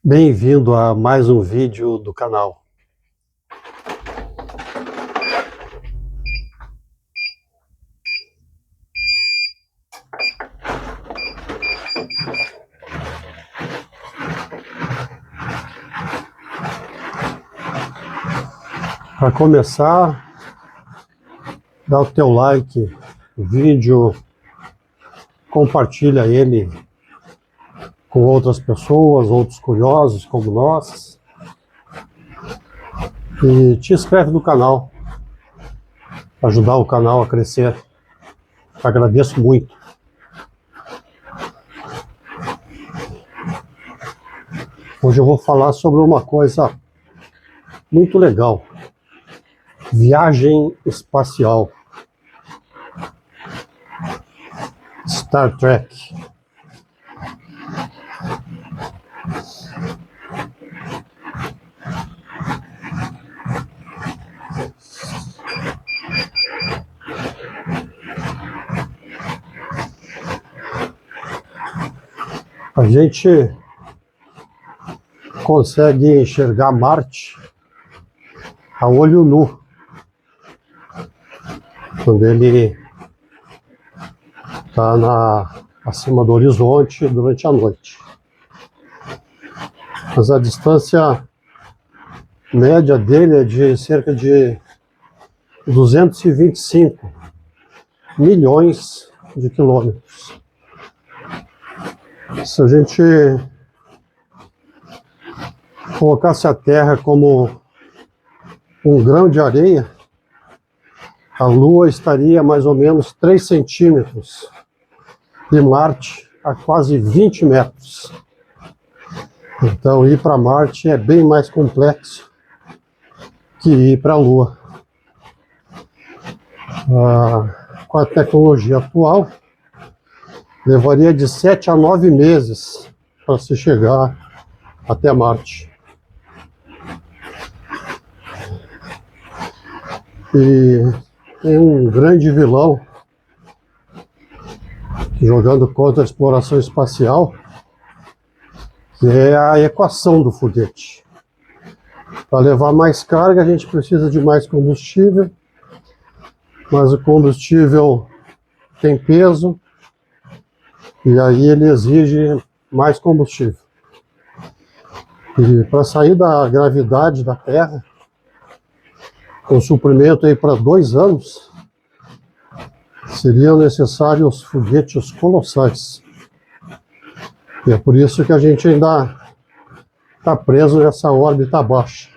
Bem-vindo a mais um vídeo do canal. Para começar, dá o teu like no vídeo, compartilha ele com outras pessoas, outros curiosos como nós, e te inscreve no canal, para ajudar o canal a crescer. Agradeço muito. Hoje eu vou falar sobre uma coisa muito legal: viagem espacial. Star Trek. A gente consegue enxergar Marte a olho nu, quando ele está acima do horizonte durante a noite. Mas a distância média dele é de cerca de 225 milhões de quilômetros. Se a gente colocasse a Terra como um grão de areia, a Lua estaria mais ou menos 3 centímetros e Marte a quase 20 metros. Então ir para Marte é bem mais complexo que ir para a Lua. Com a tecnologia atual, levaria de 7 a 9 meses para se chegar até Marte. E tem um grande vilão jogando contra a exploração espacial, que é a equação do foguete. Para levar mais carga, a gente precisa de mais combustível, mas o combustível tem peso, e aí ele exige mais combustível. E para sair da gravidade da Terra, com suprimento aí para 2 anos, seriam necessários foguetes colossais. E é por isso que a gente ainda está preso nessa órbita baixa.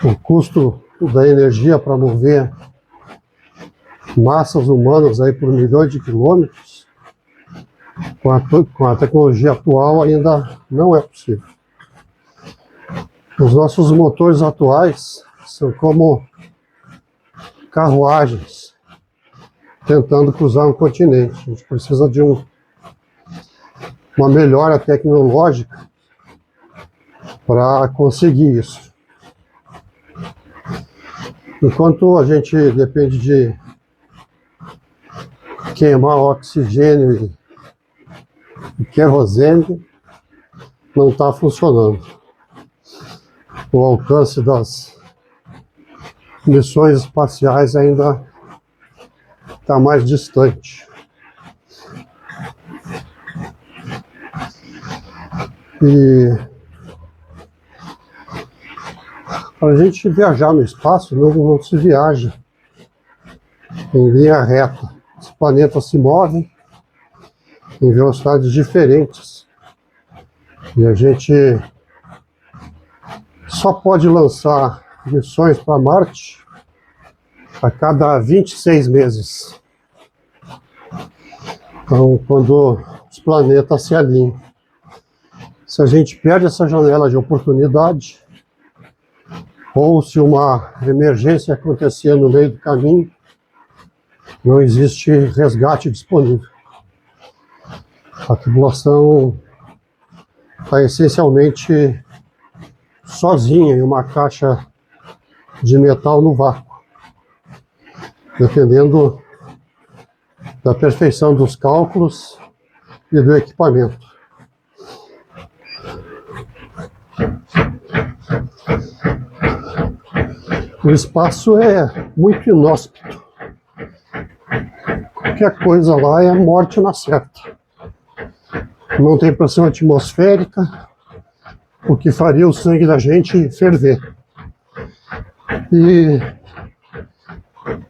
O custo da energia para mover massas humanas aí por milhões de quilômetros, com a tecnologia atual, ainda não é possível. Os nossos motores atuais são como carruagens tentando cruzar um continente. A gente precisa de uma melhora tecnológica para conseguir isso. Enquanto a gente depende de queimar oxigênio e querosene, não está funcionando. O alcance das missões espaciais ainda está mais distante. E para a gente viajar no espaço, não se viaja em linha reta. Os planetas se movem em velocidades diferentes. E a gente só pode lançar missões para Marte a cada 26 meses. Então, quando os planetas se alinham. Se a gente perde essa janela de oportunidade, ou se uma emergência acontecer no meio do caminho, não existe resgate disponível. A tripulação está essencialmente sozinha em uma caixa de metal no vácuo, dependendo da perfeição dos cálculos e do equipamento. O espaço é muito inóspito. Qualquer coisa lá é morte na certa. Não tem pressão atmosférica, o que faria o sangue da gente ferver. E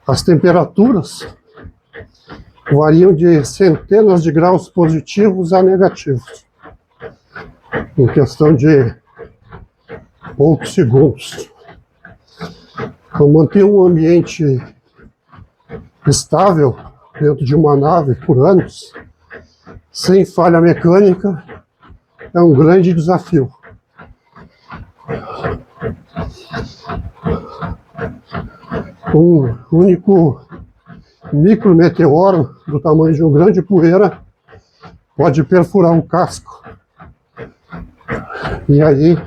as temperaturas variam de centenas de graus positivos a negativos, em questão de poucos segundos. Então, manter um ambiente estável dentro de uma nave por anos, sem falha mecânica, é um grande desafio. Um único micrometeoro do tamanho de uma grande poeira pode perfurar um casco. E aí,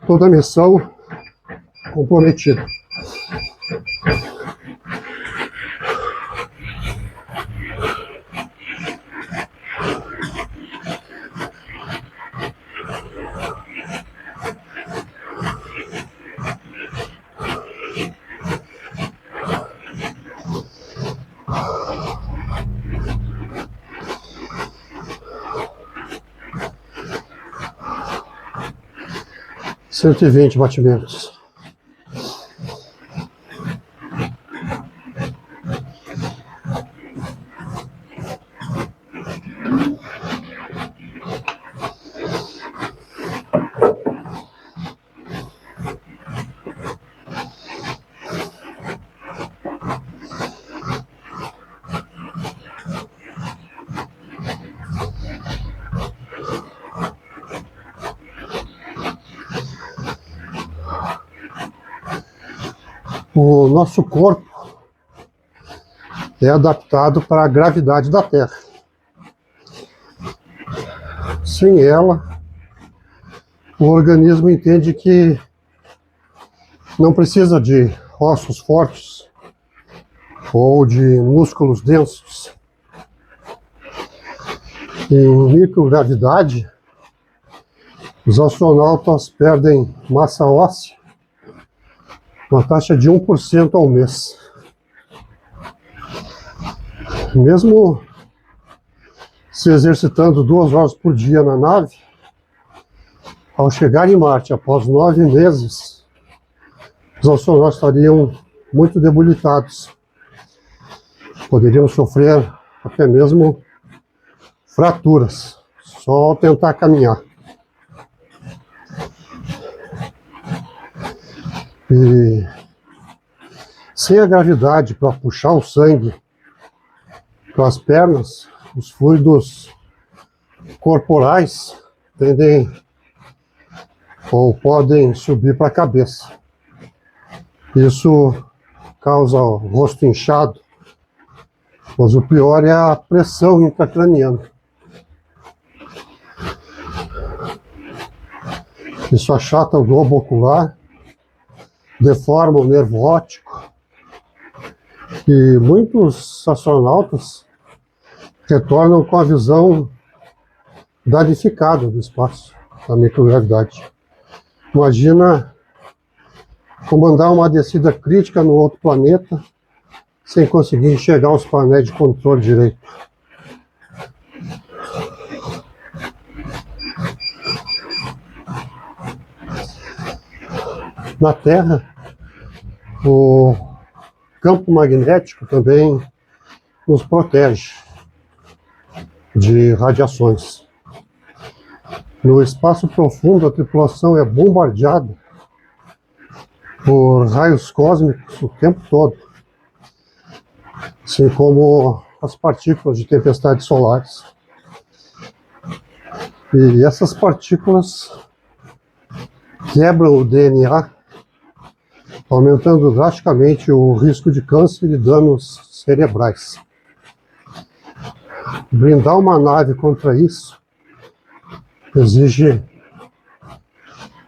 toda a missão comprometida. Cento e 120 batimentos. O nosso corpo é adaptado para a gravidade da Terra. Sem ela, o organismo entende que não precisa de ossos fortes ou de músculos densos. Em microgravidade, os astronautas perdem massa óssea uma taxa de 1% ao mês. Mesmo se exercitando 2 horas por dia na nave, ao chegar em Marte após 9 meses, os astronautas estariam muito debilitados. Poderiam sofrer até mesmo fraturas, só ao tentar caminhar. E sem a gravidade para puxar o sangue para as pernas, os fluidos corporais tendem ou podem subir para a cabeça. Isso causa o rosto inchado, mas o pior é a pressão intracraniana. Isso achata o globo ocular, deforma o nervo óptico, e muitos astronautas retornam com a visão danificada do espaço, da microgravidade. Imagina comandar uma descida crítica no outro planeta sem conseguir enxergar os painéis de controle direito. Na Terra, o campo magnético também nos protege de radiações. No espaço profundo, a tripulação é bombardeada por raios cósmicos o tempo todo, assim como as partículas de tempestades solares. E essas partículas quebram o DNA, aumentando drasticamente o risco de câncer e danos cerebrais. Blindar uma nave contra isso exige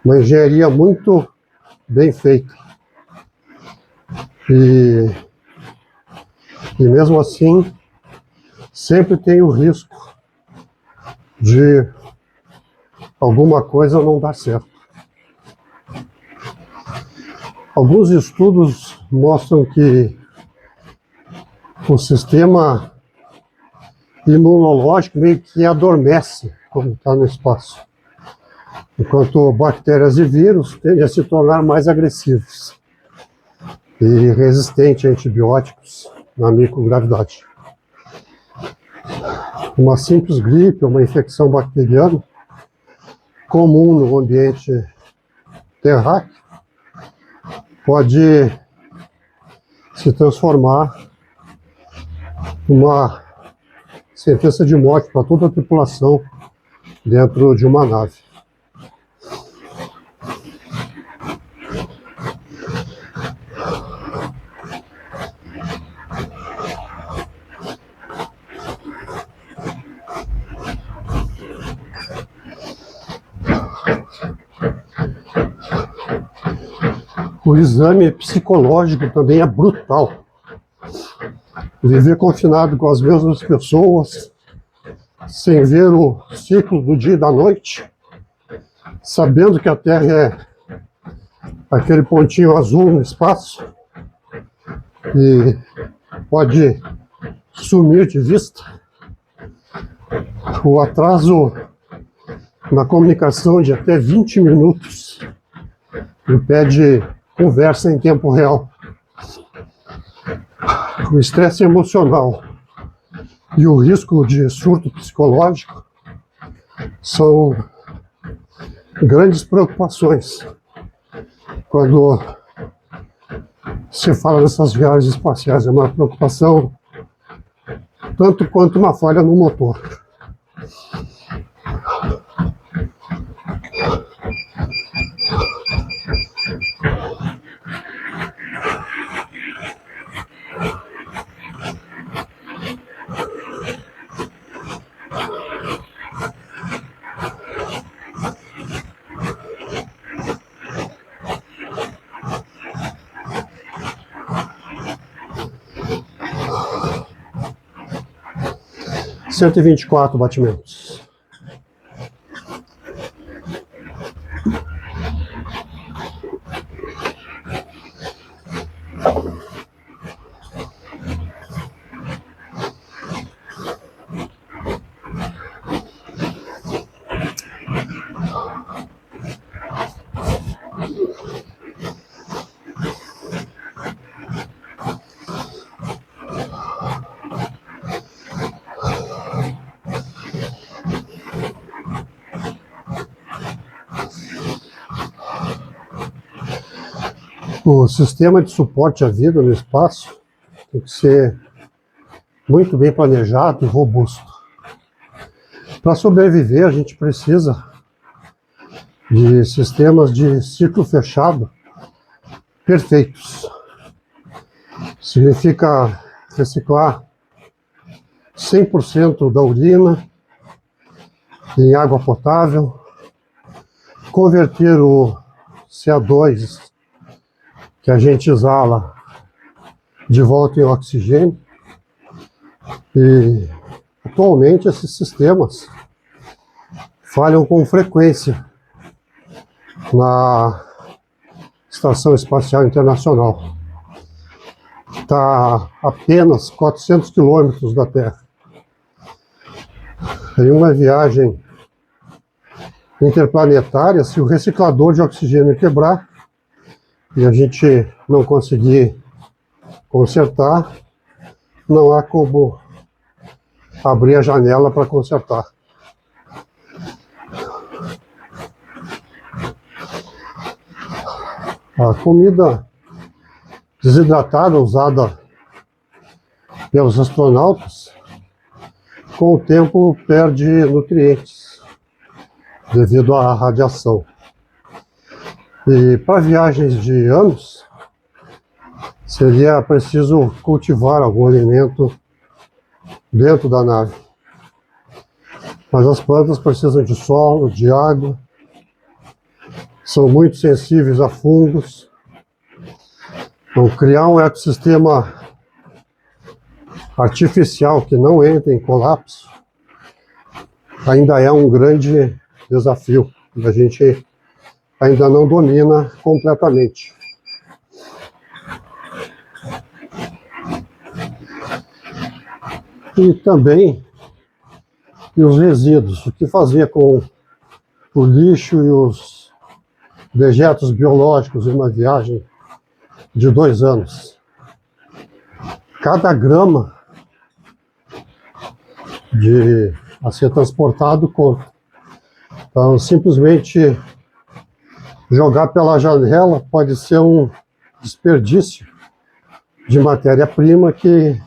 uma engenharia muito bem feita. E mesmo assim, sempre tem o risco de alguma coisa não dar certo. Alguns estudos mostram que o sistema imunológico meio que adormece quando está no espaço, enquanto bactérias e vírus tendem a se tornar mais agressivos e resistentes a antibióticos na microgravidade. Uma simples gripe ou uma infecção bacteriana comum no ambiente terráqueo pode se transformar numa sentença de morte para toda a tripulação dentro de uma nave. O exame psicológico também é brutal. Viver confinado com as mesmas pessoas, sem ver o ciclo do dia e da noite, sabendo que a Terra é aquele pontinho azul no espaço e pode sumir de vista. O atraso na comunicação de até 20 minutos impede conversa em tempo real. O estresse emocional e o risco de surto psicológico são grandes preocupações quando se fala dessas viagens espaciais. É uma preocupação tanto quanto uma falha no motor. Cento e 124 batimentos. O sistema de suporte à vida no espaço tem que ser muito bem planejado e robusto. Para sobreviver, a gente precisa de sistemas de ciclo fechado perfeitos. Significa reciclar 100% da urina em água potável, converter o CO2 que a gente exala de volta em oxigênio. E atualmente esses sistemas falham com frequência na Estação Espacial Internacional. Está a apenas 400 quilômetros da Terra. Em uma viagem interplanetária, se o reciclador de oxigênio quebrar e a gente não conseguir consertar, não há como abrir a janela para consertar. A comida desidratada usada pelos astronautas, com o tempo perde nutrientes devido à radiação. E para viagens de anos, seria preciso cultivar algum alimento dentro da nave. Mas as plantas precisam de solo, de água, são muito sensíveis a fungos. Então, criar um ecossistema artificial que não entra em colapso ainda é um grande desafio que a gente ainda não domina completamente. E também os resíduos, o que fazer com o lixo e os dejetos biológicos em uma viagem de 2 anos. Cada grama a ser transportado conta. Então, simplesmente jogar pela janela pode ser um desperdício de matéria-prima que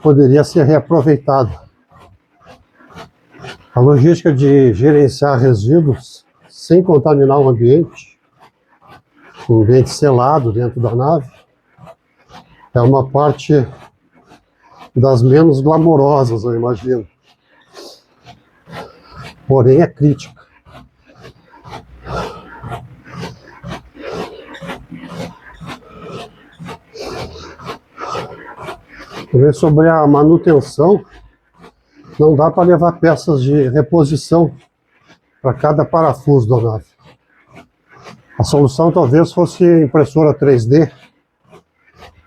poderia ser reaproveitada. A logística de gerenciar resíduos sem contaminar o ambiente selado dentro da nave, é uma parte das menos glamorosas, eu imagino. Porém, é crítica. Sobre a manutenção, não dá para levar peças de reposição para cada parafuso da nave. A solução talvez fosse impressora 3D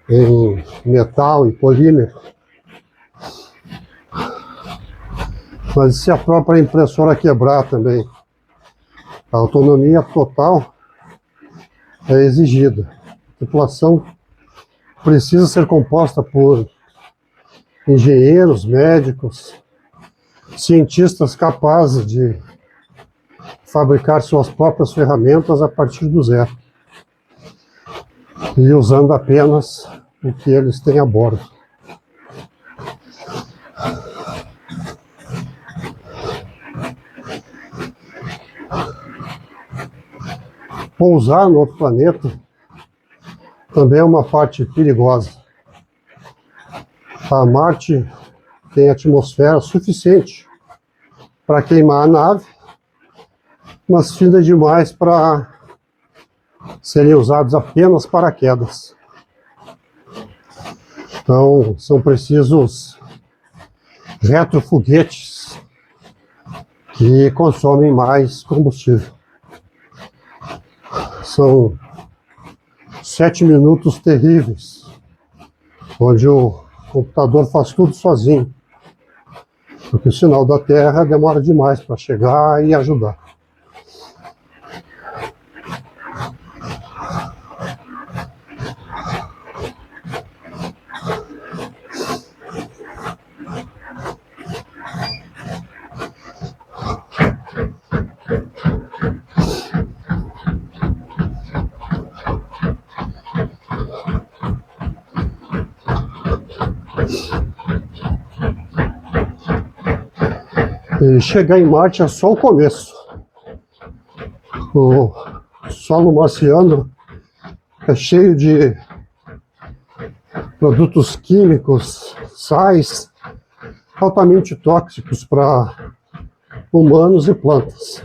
em metal e polímero. Mas se a própria impressora quebrar também, a autonomia total é exigida. A tripulação precisa ser composta por engenheiros, médicos, cientistas capazes de fabricar suas próprias ferramentas a partir do zero e usando apenas o que eles têm a bordo. Pousar no outro planeta também é uma parte perigosa. A Marte tem atmosfera suficiente para queimar a nave, mas fina demais para serem usados apenas paraquedas. Então, são precisos retrofoguetes que consomem mais combustível. São 7 minutos terríveis, onde o computador faz tudo sozinho, porque o sinal da Terra demora demais para chegar e ajudar. E chegar em Marte é só o começo. O solo marciano é cheio de produtos químicos, sais, altamente tóxicos para humanos e plantas.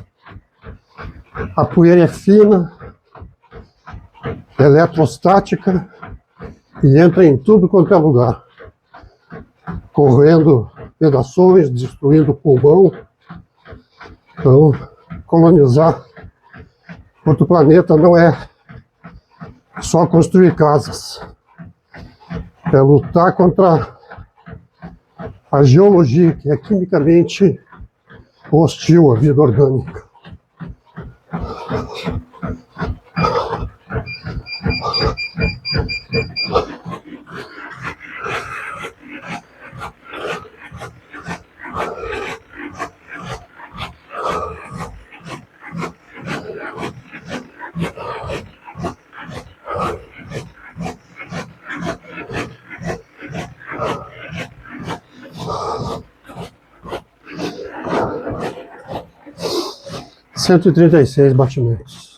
A poeira é fina, eletrostática e entra em tudo quanto é lugar, correndo pedaços, destruindo o pulmão. Então, colonizar outro planeta não é só construir casas, é lutar contra a geologia, que é quimicamente hostil à vida orgânica. Cento e 136 batimentos.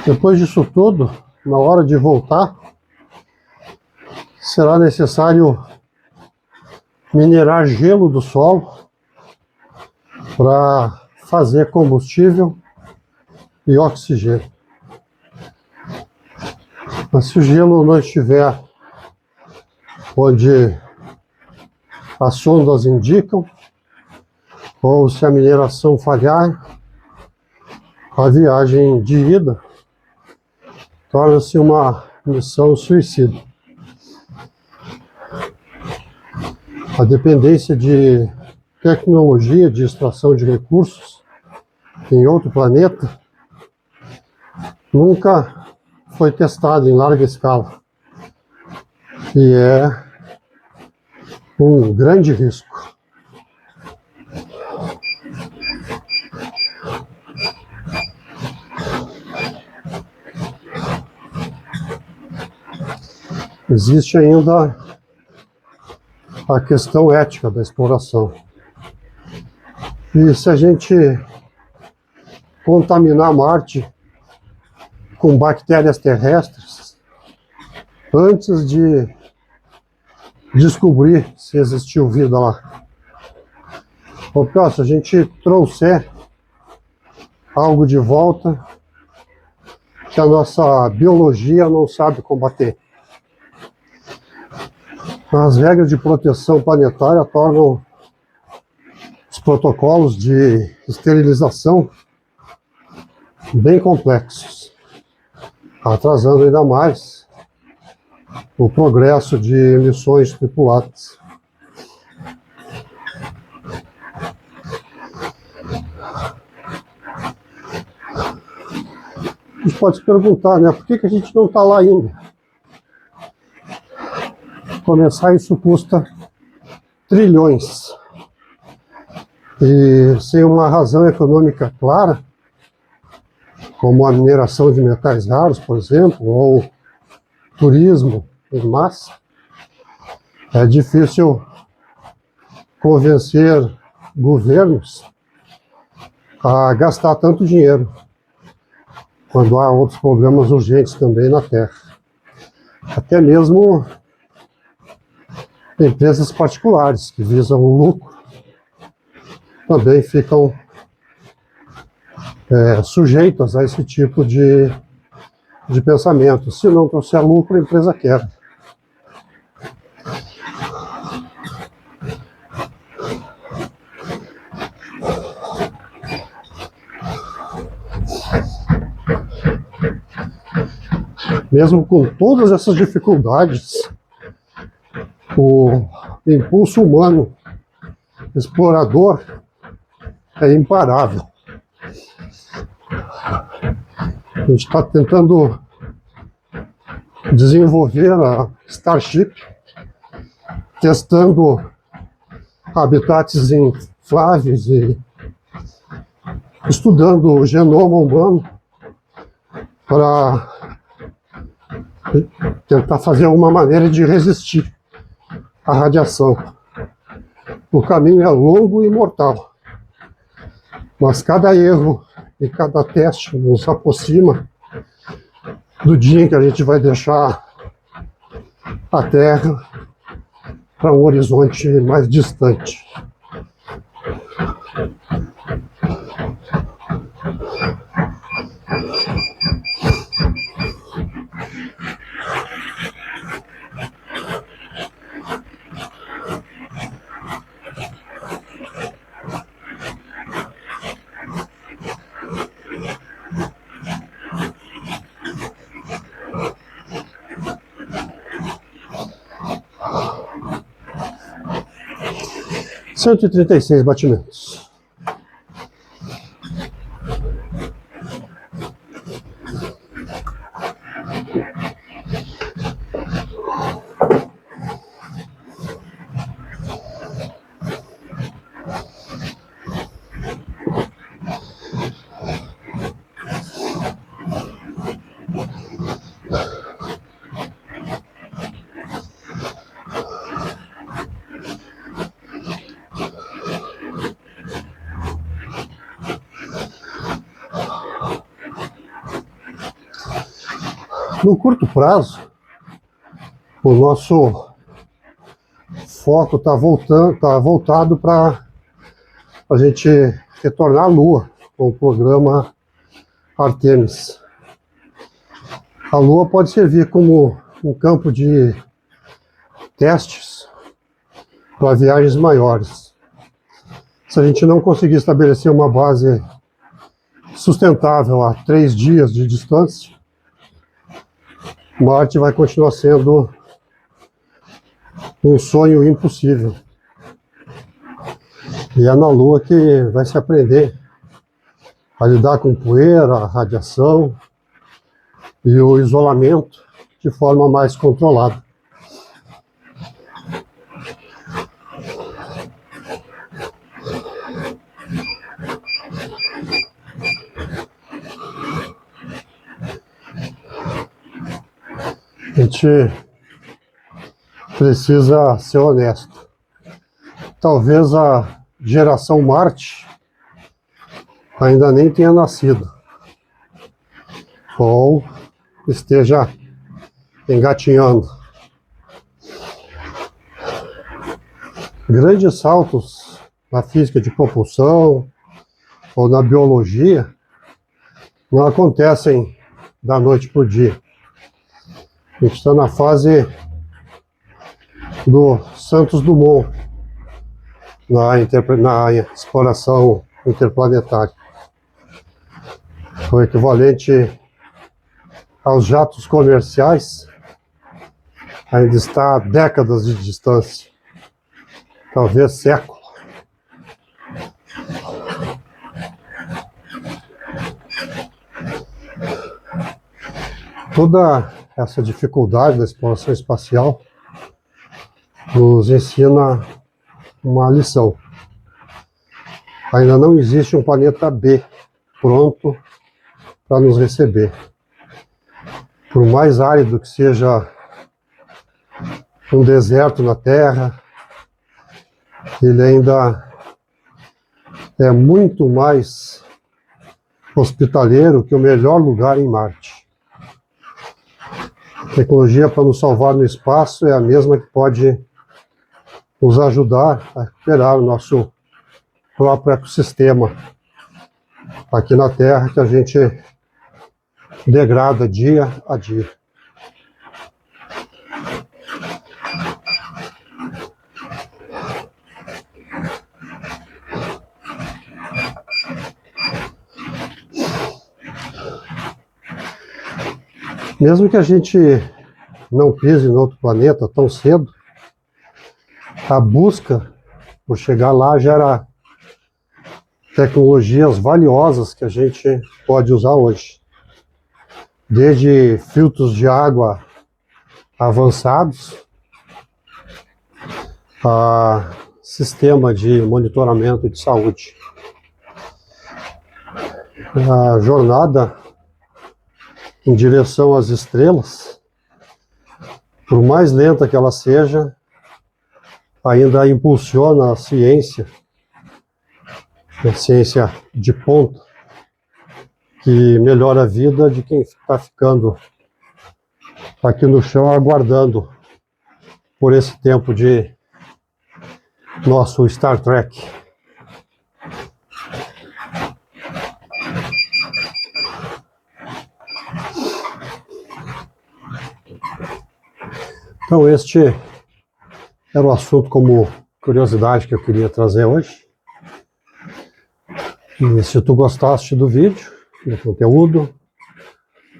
Depois disso tudo, na hora de voltar, será necessário minerar gelo do solo para fazer combustível e oxigênio. Mas se o gelo não estiver onde as sondas indicam, ou se a mineração falhar, a viagem de ida torna-se uma missão suicida. A dependência de tecnologia de extração de recursos em outro planeta nunca foi testada em larga escala e é um grande risco. Existe ainda a questão ética da exploração. E se a gente contaminar Marte com bactérias terrestres, antes de descobrir se existiu vida lá, ou pior, se a gente trouxer algo de volta que a nossa biologia não sabe combater, as regras de proteção planetária tornam os protocolos de esterilização bem complexos, atrasando ainda mais o progresso de missões tripuladas. A gente pode se perguntar, né, por que a gente não está lá ainda? Começar isso custa trilhões. E sem uma razão econômica clara, como a mineração de metais raros, por exemplo, ou turismo em massa, é difícil convencer governos a gastar tanto dinheiro, quando há outros problemas urgentes também na Terra. Até mesmo empresas particulares que visam o lucro também ficam sujeitas a esse tipo de pensamento. Se não trouxer lucro, a empresa quebra. Mesmo com todas essas dificuldades, o impulso humano explorador é imparável. A gente está tentando desenvolver a Starship, testando habitats infláveis e estudando o genoma humano para tentar fazer alguma maneira de resistir à radiação. O caminho é longo e mortal, mas cada erro e cada teste nos aproxima do dia em que a gente vai deixar a Terra para um horizonte mais distante. Cento e 136 batimentos. No curto prazo, o nosso foco está voltado para a gente retornar à Lua com o programa Artemis. A Lua pode servir como um campo de testes para viagens maiores. Se a gente não conseguir estabelecer uma base sustentável a 3 dias de distância, Marte vai continuar sendo um sonho impossível. E é na Lua que vai se aprender a lidar com poeira, radiação e o isolamento de forma mais controlada. A gente precisa ser honesto. Talvez a geração Marte ainda nem tenha nascido, ou esteja engatinhando. Grandes saltos na física de propulsão ou na biologia não acontecem da noite para o dia. A gente está na fase do Santos Dumont, na exploração interplanetária. O equivalente aos jatos comerciais ainda está a décadas de distância, talvez século. Toda essa dificuldade da exploração espacial nos ensina uma lição. Ainda não existe um planeta B pronto para nos receber. Por mais árido que seja um deserto na Terra, ele ainda é muito mais hospitaleiro que o melhor lugar em Marte. A tecnologia para nos salvar no espaço é a mesma que pode nos ajudar a recuperar o nosso próprio ecossistema aqui na Terra, que a gente degrada dia a dia. Mesmo que a gente não pise em outro planeta tão cedo, a busca por chegar lá gera tecnologias valiosas que a gente pode usar hoje. Desde filtros de água avançados a sistema de monitoramento de saúde. A jornada em direção às estrelas, por mais lenta que ela seja, ainda impulsiona a ciência de ponta, que melhora a vida de quem está ficando aqui no chão aguardando por esse tempo de nosso Star Trek. Então este era o assunto como curiosidade que eu queria trazer hoje. E se tu gostaste do vídeo, do conteúdo,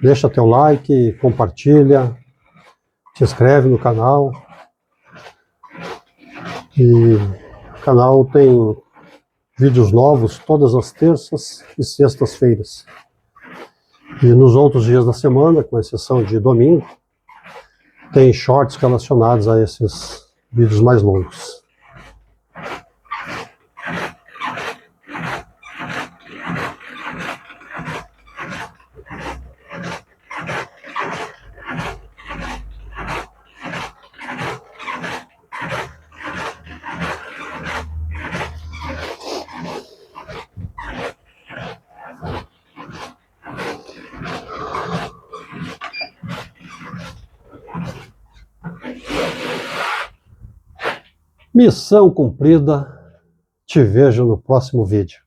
deixa teu like, compartilha, se inscreve no canal. E o canal tem vídeos novos todas as terças e sextas-feiras. E nos outros dias da semana, com exceção de domingo, tem shorts relacionados a esses vídeos mais longos. Missão cumprida. Te vejo no próximo vídeo.